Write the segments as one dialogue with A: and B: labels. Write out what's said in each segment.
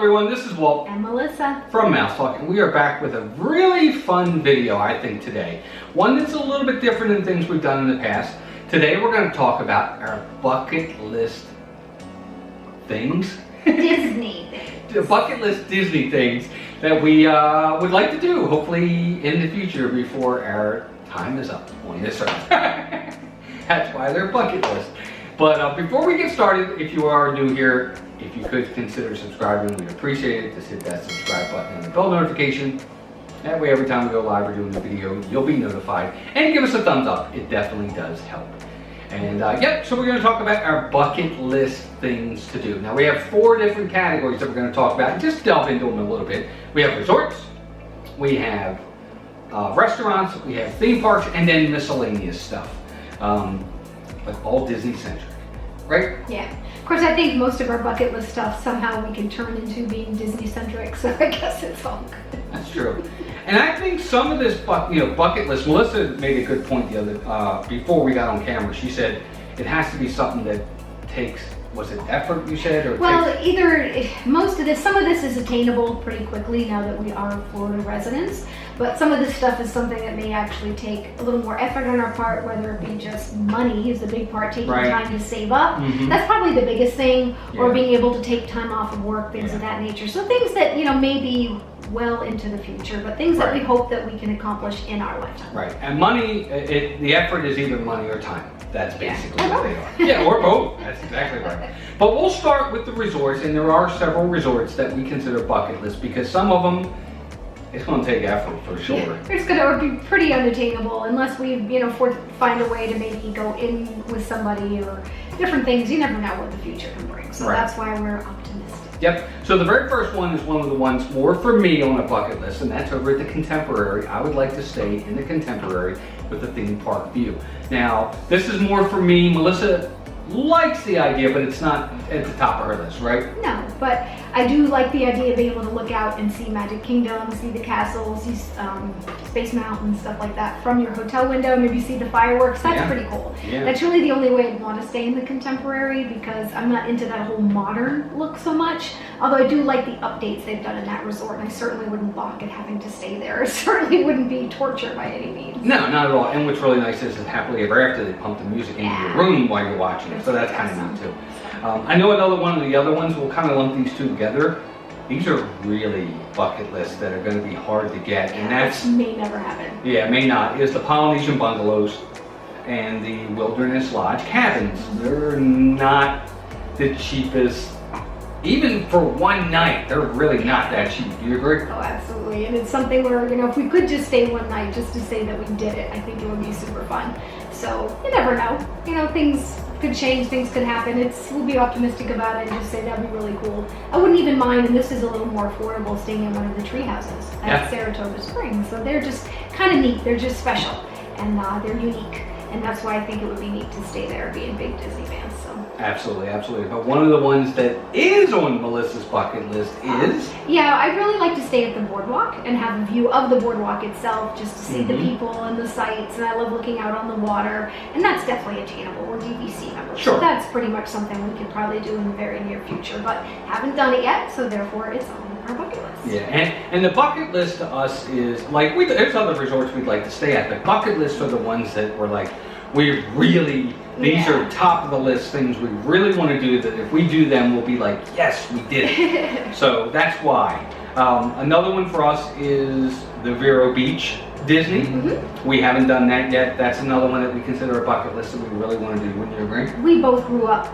A: everyone, this is Walt
B: and Melissa
A: from Mouse Talk, and we are back with a really fun video, I think, today. One that's a little bit different than things we've done in the past. Today we're going to talk about our bucket list things.
B: Disney things.
A: The bucket list Disney things that we would like to do, hopefully in the future before our time is up on this earth. That's why they're bucket list. But before we get started, if you are new here, if you could consider subscribing, we'd appreciate it. Just hit that subscribe button and the bell notification. That way every time we go live or doing a video, you'll be notified. And give us a thumbs up. It definitely does help. And yep, so we're going to talk about our bucket list things to do. Now we have 4 different categories that we're going to talk about. Just delve into them a little bit. We have resorts, we have restaurants, we have theme parks, and then miscellaneous stuff. But all Disney centric, right?
B: Yeah. Of course, I think most of our bucket list stuff somehow we can turn into being Disney centric, so I guess it's all good.
A: That's true. And I think some of this bucket list, Melissa made a good point the other, before we got on camera. She said it has to be something that takes, was it effort you said? Or
B: well, some of this is attainable pretty quickly now that we are Florida residents, but some of this stuff is something that may actually take a little more effort on our part, whether it be just money is the big part, taking time to save up. Mm-hmm. That's probably the biggest thing, or being able to take time off of work, things of that nature. So things that, may be well into the future, but things that we hope that we can accomplish in our lifetime.
A: Right, and money, the effort is either money or time. That's basically what they are. Yeah, or both. That's exactly right. But we'll start with the resorts, and there are several resorts that we consider bucket list because some of them, it's going to take effort for sure.
B: Yeah, it's going to be pretty unattainable unless we, find a way to maybe go in with somebody or different things. You never know what the future can bring. So that's why we're optimistic.
A: Yep. So the very first one is one of the ones more for me on a bucket list, and that's over at the Contemporary. I would like to stay in the Contemporary with a theme park view. Now, this is more for me. Melissa likes the idea, but it's not at the top of her list, right?
B: No, but I do like the idea of being able to look out and see Magic Kingdom, see the castles, see Space Mountain, stuff like that from your hotel window, maybe see the fireworks. That's pretty cool. Yeah. That's really the only way I'd want to stay in the Contemporary because I'm not into that whole modern look so much, although I do like the updates they've done in that resort, and I certainly wouldn't balk at having to stay there. It certainly wouldn't be torture by any means.
A: No, not at all. And what's really nice is that happily ever after they pump the music into your room while you're watching it, so that's kind of neat too. I know another one of the other ones, we'll kind of lump these two together. These are really bucket lists that are going to be hard to get, and that's
B: may never happen.
A: Yeah, may not. Is the Polynesian bungalows and the Wilderness Lodge cabins. They're not the cheapest. Even for one night, they're really not that cheap. Do you agree?
B: Oh, absolutely. And it's something where, if we could just stay one night just to say that we did it, I think it would be super fun. So you never know. Things could change, things could happen. We'll be optimistic about it and just say that'd be really cool. I wouldn't even mind, and this is a little more affordable, staying in one of the tree houses at Saratoga Springs. So they're just kind of neat. They're just special, and they're unique. And that's why I think it would be neat to stay there, being big Disney fans. So.
A: Absolutely, absolutely. But one of the ones that is on Melissa's bucket list is?
B: Yeah, I'd really like to stay at the boardwalk and have a view of the boardwalk itself, just to see the people and the sights. And I love looking out on the water, and that's definitely attainable. We're DVC members, so that's pretty much something we could probably do in the very near future. But haven't done it yet, so therefore it's on our bucket list.
A: Yeah, and the bucket list to us is like there's other resorts we'd like to stay at. The bucket lists are the ones that we're like, we really, these are top of the list things we really want to do, that if we do them, we'll be like, yes, we did it. So that's why. Another one for us is the Vero Beach Disney. We haven't done that yet. That's another one that we consider a bucket list that we really want to do. Wouldn't you agree?
B: We both grew up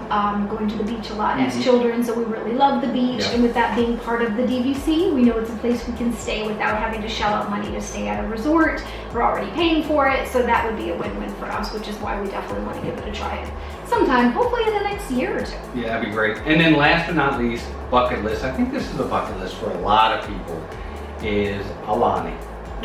B: going to the beach a lot as children, so we really love the beach. And with that being part of the DVC, we know it's a place we can stay without having to shell out money to stay at a resort. We're already paying for it, so that would be a win-win for us, which is why we definitely want to give it a try sometime, hopefully in the next year or two.
A: Yeah, that'd be great. And then last but not least, bucket list. I think this is a bucket list for a lot of people, is Aulani.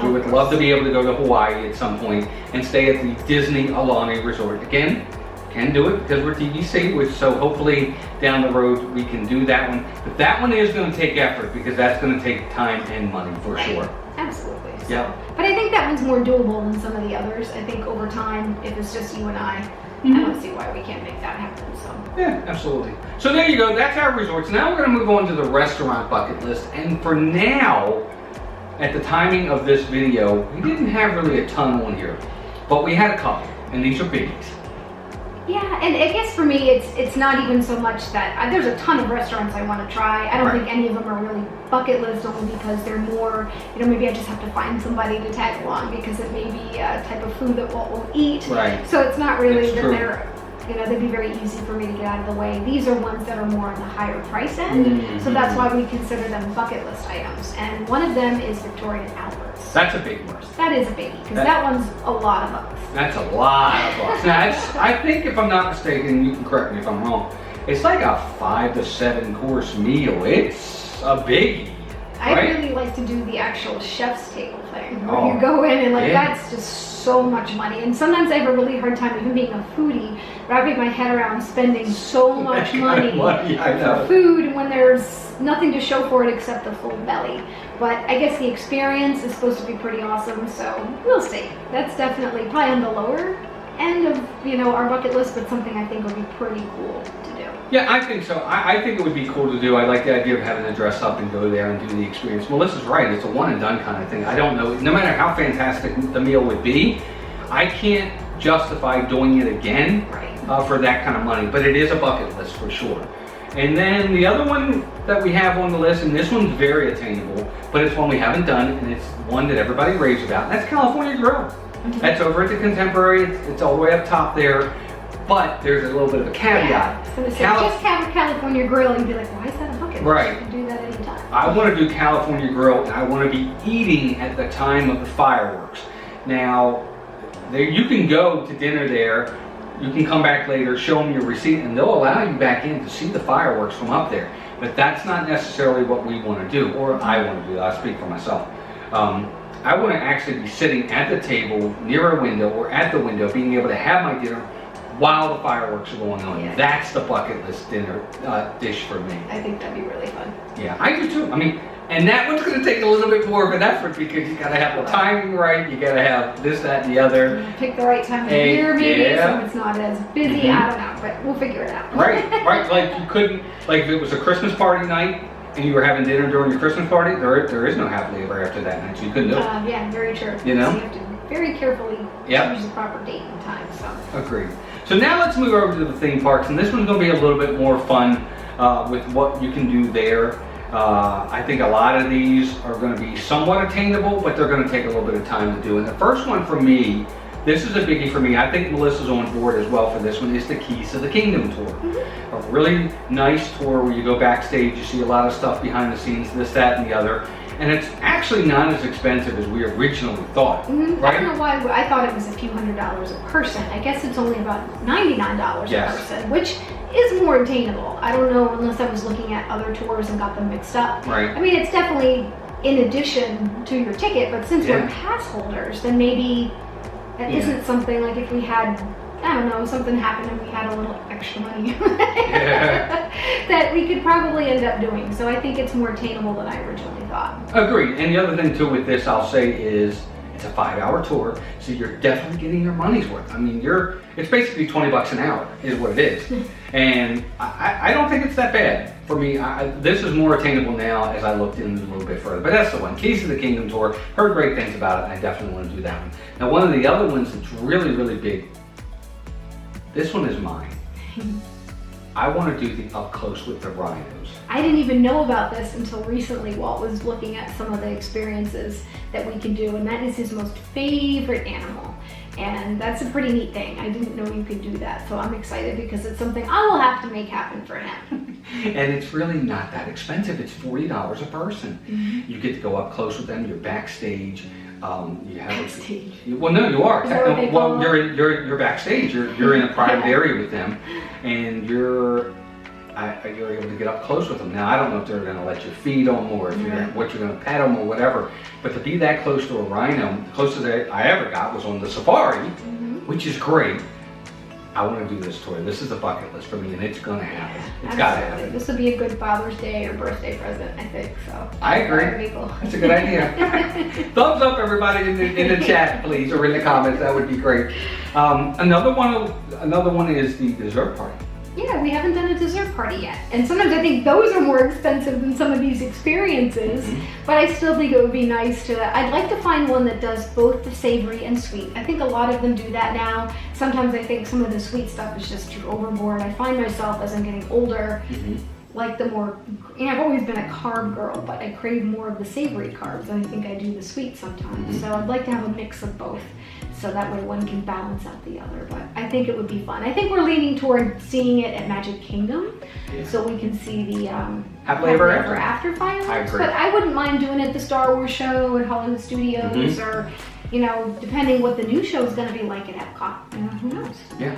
A: We would love to be able to go to Hawaii at some point and stay at the Disney Aulani Resort. Again, can do it because we're DVC, so hopefully down the road we can do that one. But that one is going to take effort because that's going to take time and money for sure.
B: Absolutely. So.
A: Yeah.
B: But I think that one's more doable than some of the others. I think over time, if it's just you and I, I don't see why we can't make that happen. So
A: yeah, absolutely. So there you go. That's our resorts. Now we're going to move on to the restaurant bucket list. And for now, at the timing of this video, we didn't have really a ton on here, but we had a couple, and these are biggies.
B: yeah, and I guess for me, it's not even so much that there's a ton of restaurants I want to try. I don't think any of them are really bucket list, only because they're more, maybe I just have to find somebody to tag along because it may be a type of food that Walt won't eat.
A: Right.
B: So it's not really
A: It's
B: that
A: true.
B: they're, they'd be very easy for me to get out of the way. These are ones that are more on the higher price end, so that's why we consider them bucket list items. And one of them is Victoria and Albert's.
A: That's a big one.
B: That is a biggie, because that one's a lot of bucks.
A: That's a lot of bucks. Now, I think if I'm not mistaken, you can correct me if I'm wrong, it's like a 5 to 7 course meal. It's a biggie.
B: I
A: right?
B: really like to do the actual chef's table thing, where you go in and that's just so much money. And sometimes I have a really hard time, even being a foodie, wrapping my head around spending so much money for food when there's nothing to show for it except the full belly. But I guess the experience is supposed to be pretty awesome, so we'll see. That's definitely probably on the lower end of our bucket list, but something I think would be pretty cool to do.
A: Yeah, I think so. I think it would be cool to do. I like the idea of having to dress up and go there and do the experience. Melissa's right. It's a one and done kind of thing. I don't know. No matter how fantastic the meal would be, I can't justify doing it again for that kind of money. But it is a bucket list for sure. And then the other one that we have on the list, and this one's very attainable, but it's one we haven't done, and it's one that everybody raves about, and that's California Grill. That's over at the Contemporary. It's all the way up top there. But there's a little bit of a caveat.
B: Yeah, so just have a California Grill, you'd be like, why is that a bucket?
A: Right.
B: You can do that anytime.
A: I want to do California Grill, and I want to be eating at the time of the fireworks. Now, you can go to dinner there. You can come back later, show them your receipt, and they'll allow you back in to see the fireworks from up there. But that's not necessarily what we want to do, or I want to do. I'll speak for myself. I want to actually be sitting at the table near a window or at the window, being able to have my dinner while the fireworks are going on. Yeah. That's the bucket list dinner dish for me.
B: I think that'd be really fun.
A: Yeah, I do too. I mean, and that one's going to take a little bit more of an effort because you got to have the timing right. You got to have this, that, and the other.
B: Pick the right time of year, maybe, so it's not as busy. I don't know, but we'll figure it out.
A: Right. Like you couldn't, like if it was a Christmas party night and you were having dinner during your Christmas party, there is no happily ever after that night, so you couldn't do it.
B: Yeah, very true.
A: You know?
B: So you have to very carefully choose the proper date and time. So.
A: Agreed. So now let's move over to the theme parks, and this one's going to be a little bit more fun with what you can do there. I think a lot of these are going to be somewhat attainable, but they're going to take a little bit of time to do. And the first one for me, this is a biggie for me. I think Melissa's on board as well for this one, is the Keys to the Kingdom tour. A really nice tour where you go backstage, you see a lot of stuff behind the scenes, this, that, and the other. And it's actually not as expensive as we originally thought, right?
B: I don't know why I thought it was a few $100s a person. I guess it's only about $99 a person, which is more attainable. I don't know, unless I was looking at other tours and got them mixed up.
A: Right.
B: I mean, it's definitely in addition to your ticket, but since we're pass holders, then maybe that isn't something like if we had, I don't know, something happened and we had a little extra money that we could probably end up doing. So I think it's more attainable than I originally thought.
A: Agreed. And the other thing too with this, I'll say, is it's a 5-hour tour, so you're definitely getting your money's worth. I mean, it's basically $20 an hour is what it is. And I don't think it's that bad. For me, this is more attainable now as I looked into it a little bit further. But that's the one, Keys to the Kingdom tour. Heard great things about it, and I definitely want to do that one. Now, one of the other ones that's really, really big, this one is mine. I want to do the up close with the rhinos.
B: I didn't even know about this until recently. Walt was looking at some of the experiences that we can do, and that is his most favorite animal. And that's a pretty neat thing. I didn't know you could do that, so I'm excited because it's something I will have to make happen for him.
A: And it's really not that expensive. It's $40 a person. You get to go up close with them. You're backstage. You have
B: backstage.
A: Well, no, you are.
B: Well,
A: you're backstage. You're in a private area with them, and you're able to get up close with them. Now, I don't know if they're going to let you feed them or if what you're going to pet them or whatever, but to be that close to a rhino, the closest I ever got was on the safari, which is great. I want to do this tour. This is a bucket list for me, and it's gonna happen. It's gotta happen.
B: This would be a good Father's Day or birthday present, I think. So
A: I agree. That's a good idea. Thumbs up, everybody, in the chat, please, or in the comments. That would be great. Another one is the dessert party.
B: Yeah, we haven't done a dessert party yet. And sometimes I think those are more expensive than some of these experiences, but I still think it would be nice to, I'd like to find one that does both the savory and sweet. I think a lot of them do that now. Sometimes I think some of the sweet stuff is just too overboard. I find myself as I'm getting older, like the more, I've always been a carb girl, but I crave more of the savory carbs. I think I do the sweet sometimes. So I'd like to have a mix of both, so that way one can balance out the other. But I think it would be fun. I think we're leaning toward seeing it at Magic Kingdom, so we can see the
A: Happily Ever
B: After fireworks.
A: I agree.
B: But I wouldn't mind doing it at the Star Wars show at Hollywood Studios, or depending what the new show is going to be like at Epcot. Who knows?
A: Yeah,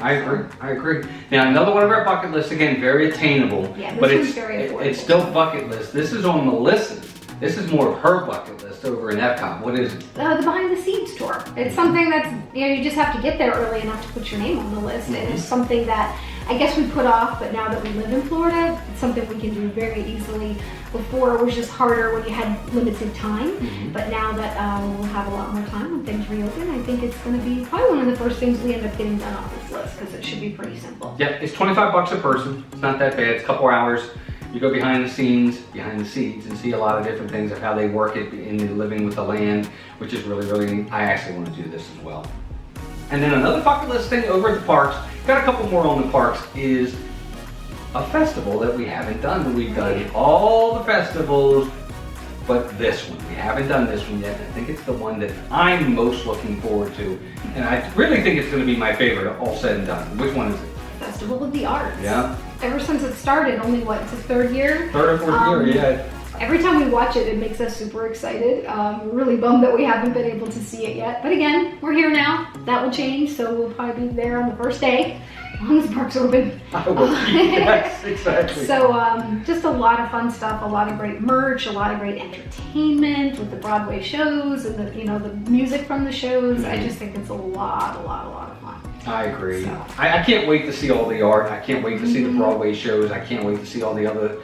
A: I agree. Now, another one of our bucket lists, again, very attainable.
B: Yeah, this
A: but
B: one's very affordable.
A: It's still bucket list. This is on Melissa's. This is more of her bucket list over in Epcot. What is it?
B: The behind the scenes tour. It's something that's, you just have to get there early enough to put your name on the list. And it's something that I guess we put off, but now that we live in Florida, it's something we can do very easily. Before it was just harder when you had limited time, but now that we'll have a lot more time when things reopen, I think it's going to be probably one of the first things we end up getting done off this list, because it should be pretty simple.
A: Yeah, it's $25 a person. It's not that bad. It's a couple hours. You go behind the scenes, behind the scenes, and see a lot of different things of how they work it in the Living with the Land, which is really, really neat. I actually want to do this as well. And then another bucket list thing over at the parks, got a couple more on the parks, is a festival that we haven't done. We've done all the festivals, but this one, we haven't done this one yet. I think it's the one that I'm most looking forward to, and I really think it's going to be my favorite, all said and done. Which one is it?
B: Festival of the Arts.
A: Yeah.
B: Ever since it started, only what, it's its third year?
A: Third or fourth year, yeah.
B: Every time we watch it, it makes us super excited. We're really bummed that we haven't been able to see it yet. But again, we're here now. That will change, so we'll probably be there on the first day, as long as the park's open.
A: Yes, exactly.
B: So just a lot of fun stuff, a lot of great merch, a lot of great entertainment with the Broadway shows and the music from the shows. I just think it's a lot of fun.
A: I agree.
B: So.
A: I can't wait to see all the art. I can't wait to see the Broadway shows. I can't wait to see all the other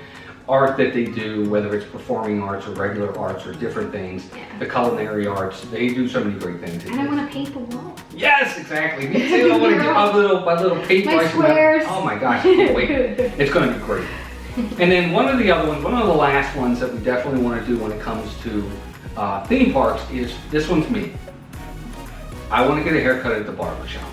A: art that they do, whether it's performing arts or regular arts or different things. Yeah. The culinary arts, they do so many great things.
B: And I want to paint the wall.
A: Yes, exactly. Me too. I want to get my little paintbrush.
B: Squares.
A: Oh my gosh, I can't wait. It's going to be great. And then one of the last ones that we definitely want to do when it comes to theme parks is, this one's me. I want to get a haircut at the barber shop.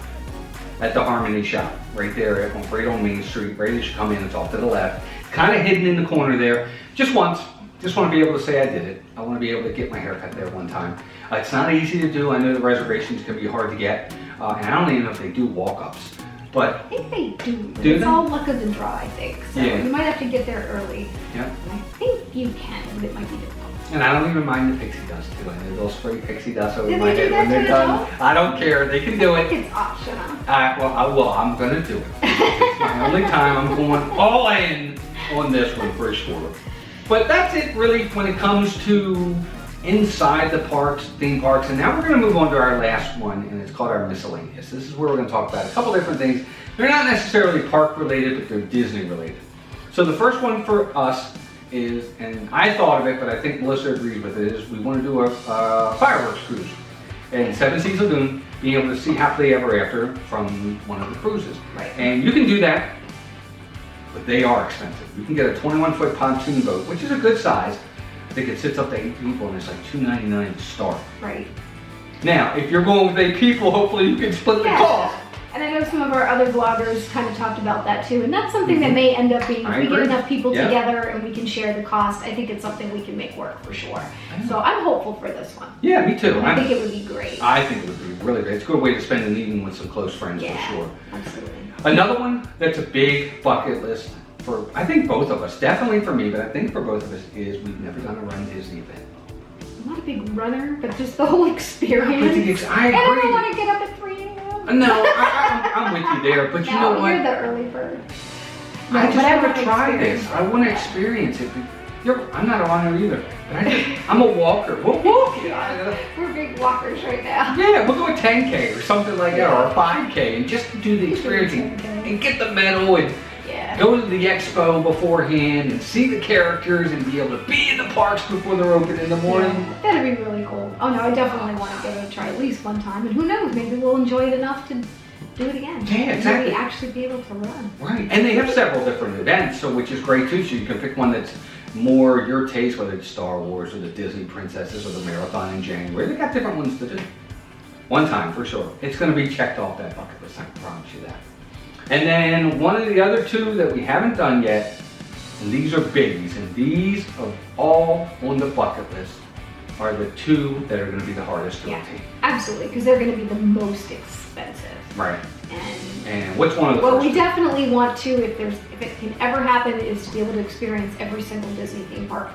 A: At the Harmony shop, right there, right on Main Street, right as you come in, it's off to the left. Kind of hidden in the corner there, just once. Just want to be able to say I did it. I want to be able to get my hair cut there one time. It's not easy to do. I know the reservations can be hard to get, and I don't even know if they do walk-ups. But
B: I think they do.
A: It's
B: all luck of the draw, I think. So you might have to get there early.
A: Yeah.
B: I think you can, but it might be difficult.
A: And I don't even mind the pixie dust too. I know they'll spray pixie dust over
B: Did
A: my
B: they
A: head
B: do
A: when
B: that
A: they're
B: too,
A: done. I don't care. They can do
B: I
A: it.
B: think it's optional.
A: I'm gonna do it. It's my only time. I'm going all in on this one for sure. But that's it really when it comes to inside the parks, theme parks. And now we're gonna move on to our last one, and it's called our miscellaneous. This is where we're gonna talk about a couple different things. They're not necessarily park related, but they're Disney related. So the first one for us is, and I thought of it, but I think Melissa agrees with it, is we want to do a fireworks cruise. And Seven Seas Lagoon, being able to see Happily Ever After from one of the cruises.
B: Right.
A: And you can do that, but they are expensive. You can get a 21-foot pontoon boat, which is a good size. I think it sits up to 8 people, and it's like $299 to start.
B: Right.
A: Now, if you're going with 8 people, hopefully you can split the cost.
B: And I know some of our other vloggers kind of talked about that too, and that's something that may end up being, if we get enough people together and we can share the cost, I think it's something we can make work for sure. So I'm hopeful for this one.
A: Yeah, me too.
B: I think it would be great.
A: I think it would be really great. It's a good way to spend an evening with some close friends for sure.
B: Absolutely.
A: Another one that's a big bucket list for, I think both of us, definitely for me, but I think for both of us, is we've never done a Run Disney event.
B: I'm not a big runner, but just the whole experience.
A: I agree.
B: And I don't want to get up at 3 a.m.
A: No, I'm with you there, but you know what?
B: You're the early bird.
A: I just want to try this. I want to experience it. I'm not a runner either, but I'm a walker. We'll walk it.
B: We're big walkers right now.
A: Yeah, we'll go a 10K or something like that, or a 5K, and just do the experience and get the medal and go to the expo beforehand and see the characters and be able to be in the parks before they're open in the morning.
B: Yeah, that'd be really cool. Oh no, I definitely want to give it a try at least one time, and who knows, maybe we'll enjoy it enough to do it again.
A: Yeah, exactly.
B: Maybe actually be able to run.
A: Right, and they have several different events, so which is great too. So you can pick one that's more your taste, whether it's Star Wars or the Disney Princesses or the Marathon in January. They got different ones to do. One time for sure. It's going to be checked off that bucket list, I promise you that. And then one of the other two that we haven't done yet, and these are biggies, and these are all on the bucket list, are the two that are going to be the hardest to obtain.
B: Absolutely, because they're going to be the most expensive.
A: Right. And which one of the
B: Well,
A: first
B: we definitely want to, if it can ever happen, is to be able to experience every single Disney theme park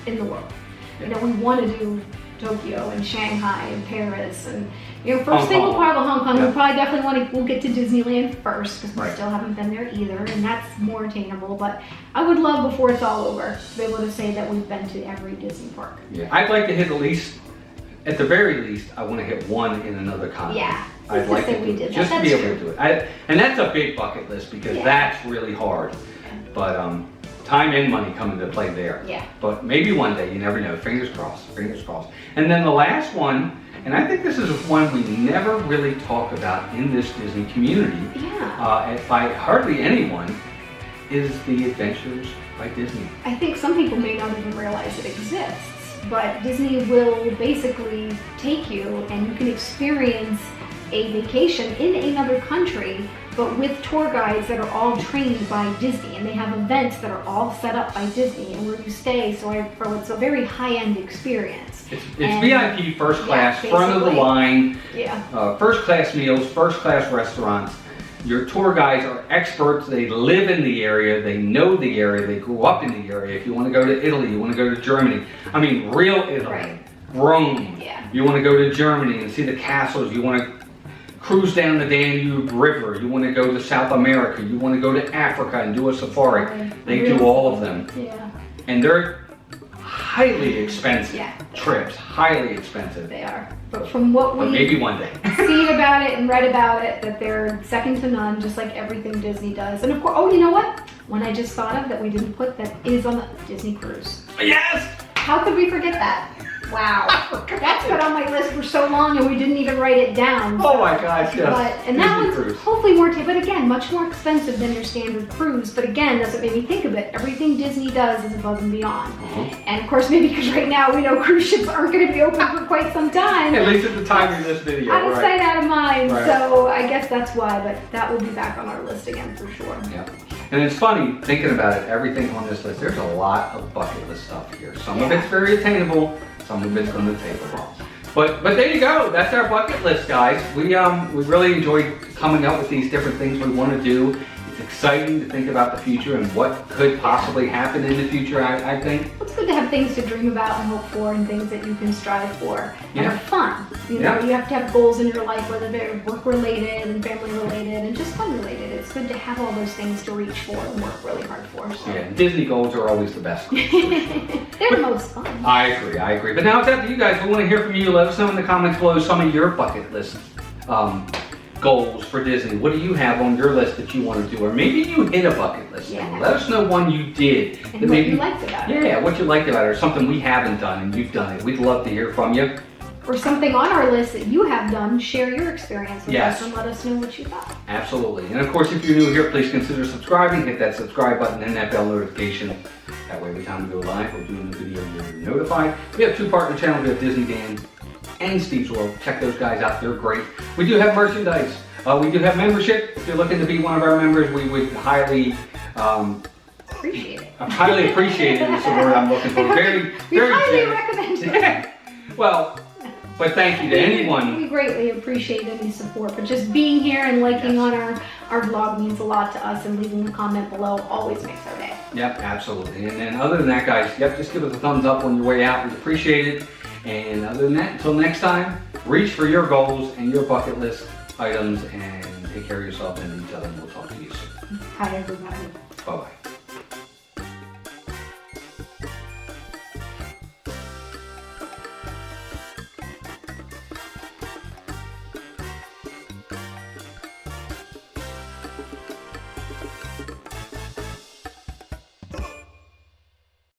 B: in the world.
A: Yeah.
B: You know, we want to do Tokyo and Shanghai and Paris and, you know, first thing we'll probably Hong Kong.
A: Yeah.
B: We'll probably definitely we'll get to Disneyland first because we
A: Right.
B: still haven't been there either, and that's more attainable. But I would love before it's all over to be able to say that we've been to every Disney park.
A: Yeah, I'd like to hit at the very least, I want to hit one in another continent.
B: Yeah.
A: I'd like to do it, just to be able to do it. And that's a big bucket list because that's really hard. But time and money come into play there.
B: Yeah.
A: But maybe one day, you never know. Fingers crossed, fingers crossed. And then the last one, and I think this is one we never really talk about in this Disney community, by hardly anyone, is the Adventures by Disney.
B: I think some people may not even realize it exists, but Disney will basically take you and you can experience a vacation in another country, but with tour guides that are all trained by Disney, and they have events that are all set up by Disney and where you stay, so it's a very high-end experience.
A: It's VIP, first class, front of the line, first class meals, first class restaurants. Your tour guides are experts, they live in the area, they know the area, they grew up in the area. If you want to go to Italy, you want to go to Germany, I mean real Italy, Rome, you want to go to Germany and see the castles, you want to cruise down the Danube River, you want to go to South America, you want to go to Africa and do a safari, they do all of them. And they're highly expensive trips, highly expensive.
B: They are. But from what we've
A: maybe one day.
B: seen about it and read about it, that they're second to none, just like everything Disney does. And of course, oh, you know what? One I just thought of that we didn't put that is on the Disney cruise.
A: Yes!
B: How could we forget that? Wow. That's been on my list for so long and we didn't even write it down.
A: Oh my gosh, yes.
B: And that
A: Disney
B: one's
A: cruise.
B: hopefully more, but again, much more expensive than your standard cruise. But again, that's what made me think of it. Everything Disney does is above and beyond. And of course, maybe because right now we know cruise ships aren't going to be open for quite some time.
A: At least at the time of this video.
B: Out of sight, out of mind.
A: Right.
B: So I guess that's why, but that will be back on our list again for sure.
A: Yeah. And it's funny, thinking about it, everything on this list, there's a lot of bucket list stuff here. Some of it's very attainable, some of it's going to take a while. But there you go, that's our bucket list, guys. We really enjoyed coming up with these different things we want to do. It's exciting to think about the future and what could possibly happen in the future, I think.
B: It's good to have things to dream about and hope for and things that you can strive for and are fun. You know, you have to have goals in your life, whether they're work related and family related and just fun related. It's good to have all those things to reach for and work really hard for. So.
A: Yeah, Disney goals are always the best.
B: They're the most fun.
A: I agree. But now it's up to you guys. We want to hear from you. Let us know in the comments below some of your bucket list goals for Disney. What do you have on your list that you want to do? Or maybe you hit a bucket list. Let us know one you did.
B: And what you liked about it.
A: Yeah, what you liked about it, or something we haven't done and you've done it. We'd love to hear from you.
B: Or something on our list that you have done, share your experience with us and let us know what you thought.
A: Absolutely. And of course, if you're new here, please consider subscribing. Hit that subscribe button and that bell notification. That way, every time we go live or do a new video, you're notified. We have two partner channels. We have Disney Dan and Steve's World. Check those guys out. They're great. We do have merchandise. We do have membership. If you're looking to be one of our members, we would highly
B: appreciate it.
A: Highly appreciate it is the word I'm looking for. Very
B: highly recommend it.
A: Well, but thank you to anyone.
B: We greatly appreciate any support, but just being here and liking on our vlog means a lot to us, and leaving a comment below always makes our day.
A: Yep, absolutely. And then other than that, guys, just give us a thumbs up on your way out. We appreciate it. And other than that, until next time, reach for your goals and your bucket list items and take care of yourself and each other, and we'll talk to you soon.
B: Hi, everybody.
A: Bye-bye.